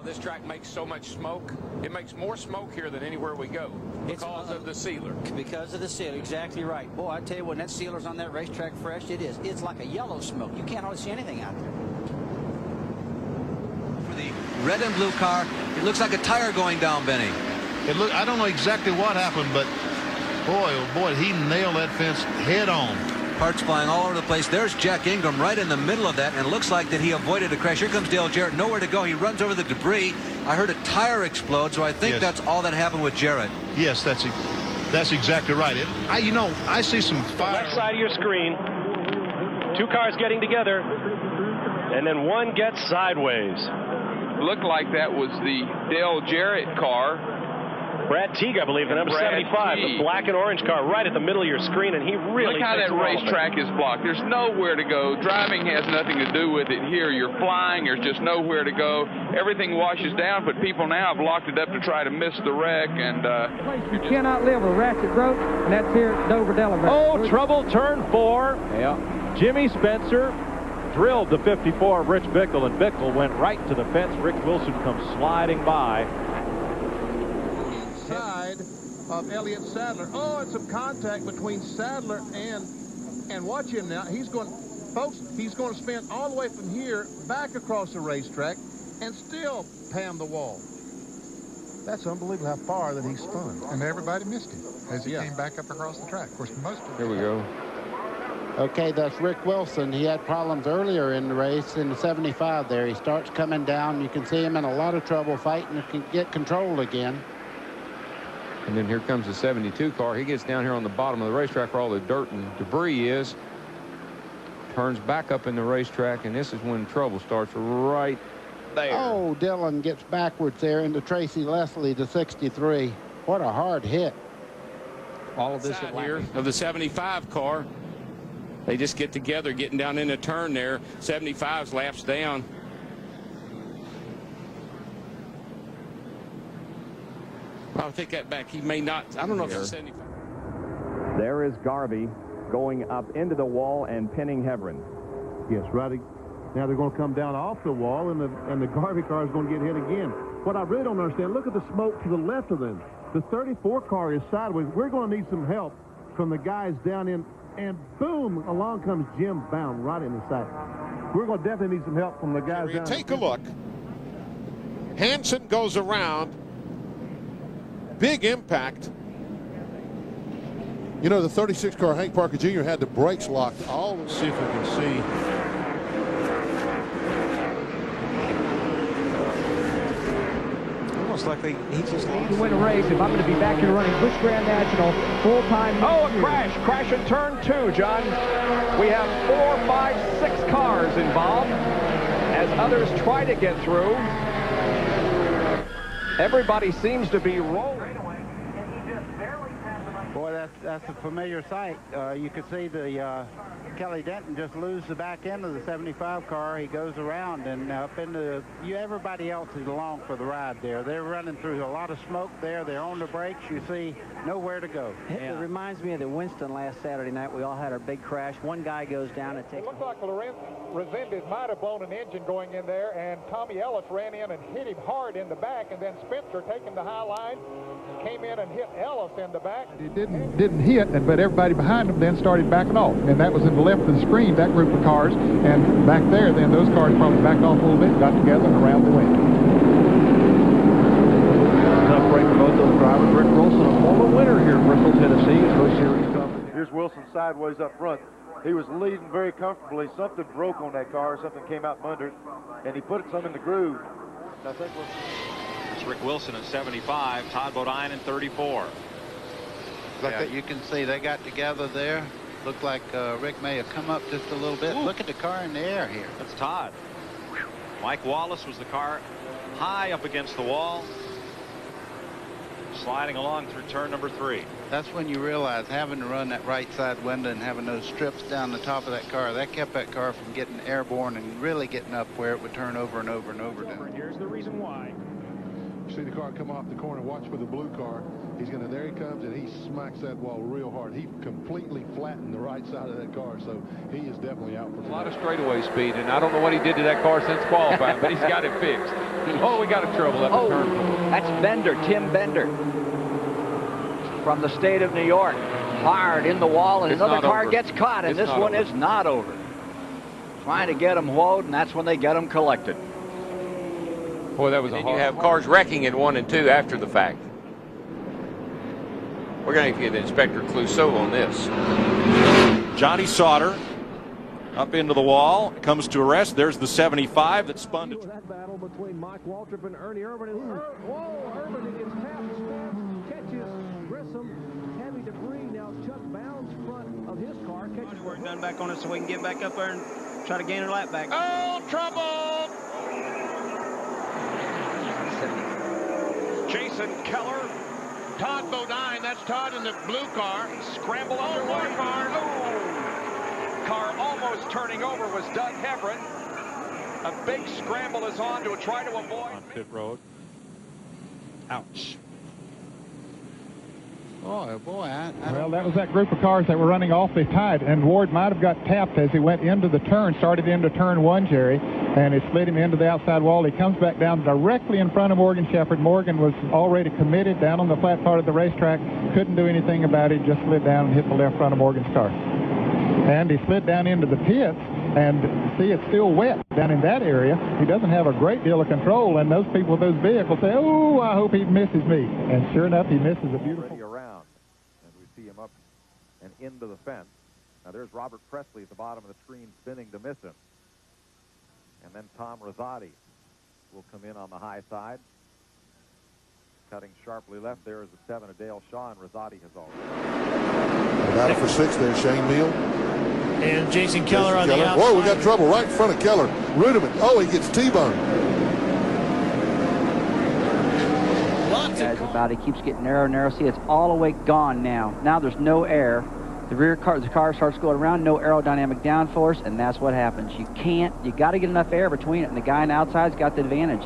this track makes so much smoke. It makes more smoke here than anywhere we go because of the sealer. Because of the sealer, exactly right. Boy, I tell you, when that sealer's on that racetrack fresh, it is. It's like a yellow smoke. You can't hardly see anything out there. For the red and blue car, it looks like a tire going down, Benny. I don't know exactly what happened, but boy, oh boy, he nailed that fence head on. Parts flying all over the place. There's Jack Ingram right in the middle of that, and it looks like that he avoided a crash. Here comes Dale Jarrett, nowhere to go. He runs over the debris. I heard a tire explode, so I think that's all that happened with Jarrett. Yes, that's exactly right. I see some fire. Left side of your screen, two cars getting together, and then one gets sideways. Looked like that was the Dale Jarrett car. Brad Teague, I believe, the number 75, the black and orange car right at the middle of your screen, and he really... Look how that racetrack is blocked. There's nowhere to go. Driving has nothing to do with it here. You're flying. There's just nowhere to go. Everything washes down, but people now have locked it up to try to miss the wreck, and... you cannot live a ratchet road, and that's here at Dover, Delaware. Oh, trouble, turn 4. Yeah. Jimmy Spencer drilled the 54 of Rich Bickle, and Bickle went right to the fence. Rick Wilson comes sliding by. Of Elliott Sadler. Oh, and some contact between Sadler and watch him now. He's going to spin all the way from here back across the racetrack and still pam the wall. That's unbelievable how far that he spun. And everybody missed him as he came back up across the track. Of course, most of Here we go. Okay, that's Rick Wilson. He had problems earlier in the race in the 75 there. He starts coming down. You can see him in a lot of trouble fighting to get control again. And then here comes the 72 car. He gets down here on the bottom of the racetrack where all the dirt and debris is. Turns back up in the racetrack, and this is when trouble starts right there. Oh, Dillon gets backwards there into Tracy Leslie, the 63. What a hard hit. All of this here of the 75 car. They just get together, getting down in a turn there. 75's laps down. I'll take that back. He may not. I don't know if it's 75. There is Garvey going up into the wall and pinning Hebron. Yes, right. Now they're going to come down off the wall, and the Garvey car is going to get hit again. What I really don't understand, look at the smoke to the left of them. The 34 car is sideways. We're going to need some help from the guys down in, and boom, along comes Jim Bound right in the side. We're going to definitely need some help from the guys down. Take a look. Hansen goes around. Big impact. You know, the 36 car, Hank Parker Jr., had the brakes locked. Let's see if we can see. Almost like he just Need to win a race if I'm going to be back here running Busch Grand National full-time. Oh, a crash in turn 2, John. We have 4, 5, 6 cars involved as others try to get through. Everybody seems to be rolling. Boy, that's a familiar sight. You could see the Kelly Denton just lose the back end of the 75 car. He goes around and up into everybody else is along for the ride there. They're running through a lot of smoke there. They're on the brakes. You see nowhere to go. It reminds me of the Winston last Saturday night. We all had our big crash. One guy goes down and takes. It looked like Resendez might have blown an engine going in there, and Tommy Ellis ran in and hit him hard in the back, and then Spencer, taking the high line, came in and hit Ellis in the back. He didn't hit, but everybody behind him then started backing off, and that was in the left of the screen, that group of cars, and back there, then those cars probably backed off a little bit, got together, and around the wing. Tough break for both those drivers. Rick Wilson, a former winner here in Bristol, Tennessee, is Busch Series Cup. Here's Wilson sideways up front. He was leading very comfortably. Something broke on that car. Something came out from under it, and he put some in the groove. I think it's Rick Wilson in 75, Todd Bodine in 34. You can see they got together there. Looked like Rick may have come up just a little bit. Ooh. Look at the car in the air here. That's Todd. Mike Wallace was the car high up against the wall, sliding along through turn number 3. That's when you realize having to run that right side window and having those strips down the top of that car, that kept that car from getting airborne and really getting up where it would turn over and over and over again. Here's the reason why. see the car come off the corner, watch for the blue car. There he comes, and he smacks that wall real hard. He completely flattened the right side of that car, so he is definitely out for a lot of straightaway speed, and I don't know what he did to that car since qualifying, but he's got it fixed. Oh, we got in trouble at the turn. That's Bender, Tim Bender, from the state of New York. Hard in the wall, and another car gets caught, and this one is not over. Trying to get them loaded, and that's when they get them collected. Boy, that was a hard. You have cars wrecking at 1 and 2 after the fact. We're going to get Inspector Clouseau on this. Johnny Sauter up into the wall, comes to a rest. There's the 75 that spun. That battle between Mike Waltrip and Ernie Irvin. Irvin gets tapped, catches Grissom, heavy debris. Now Chuck Bounds front of his car catches. Work done back on it so we can get back up there and try to gain a lap back. Oh, trouble! Jason Keller, Todd Bodine, that's Todd in the blue car. Scramble under one car. Oh! Car almost turning over was Doug Hebron. A big scramble is on to try to avoid. On pit road. Ouch. Oh, boy. Well, that was that group of cars that were running awfully tight, and Ward might have got tapped as he went into the turn, started into turn 1, Jerry, and it slid him into the outside wall. He comes back down directly in front of Morgan Shepherd. Morgan was already committed down on the flat part of the racetrack, couldn't do anything about it, just slid down and hit the left front of Morgan's car. And he slid down into the pits, and see, it's still wet down in that area. He doesn't have a great deal of control, and those people with those vehicles say, oh, I hope he misses me. And sure enough, he misses a beautiful. Around, and we see him up and into the fence. Now there's Robert Presley at the bottom of the screen spinning to miss him. And then Tom Rosati will come in on the high side. Cutting sharply left there is the 7 of Dale Shaw, and Rosati has already. Battle for 6 there, Shane Neal. And Jason Keller on the outside. Whoa, we got trouble right in front of Keller. Rudiman. Oh, he gets T-boned. Guys about it keeps getting narrow and narrow. See, it's all the way gone now. Now there's no air. The car starts going around, no aerodynamic downforce, and that's what happens. You got to get enough air between it, and the guy on the outside's got the advantage.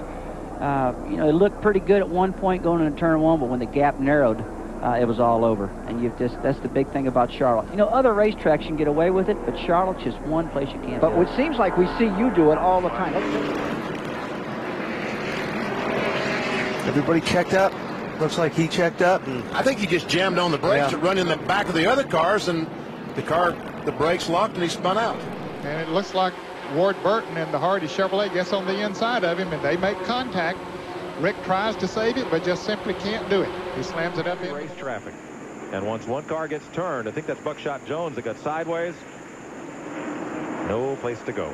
You know, it looked pretty good at one point going into turn 1, but when the gap narrowed, it was all over. And that's the big thing about Charlotte. You know, other racetracks you can get away with it, but Charlotte's just one place you can't. But it seems like we see you do it all the time. Everybody checked up. Looks like he checked up. I think he just jammed on the brakes to run in the back of the other cars, and the brakes locked, and he spun out. And it looks like Ward Burton and the Hardy Chevrolet gets on the inside of him, and they make contact. Rick tries to save it, but just simply can't do it. He slams it up in race traffic. And once one car gets turned, I think that's Buckshot Jones that got sideways. No place to go.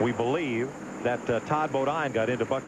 We believe that Todd Bodine got into Buck.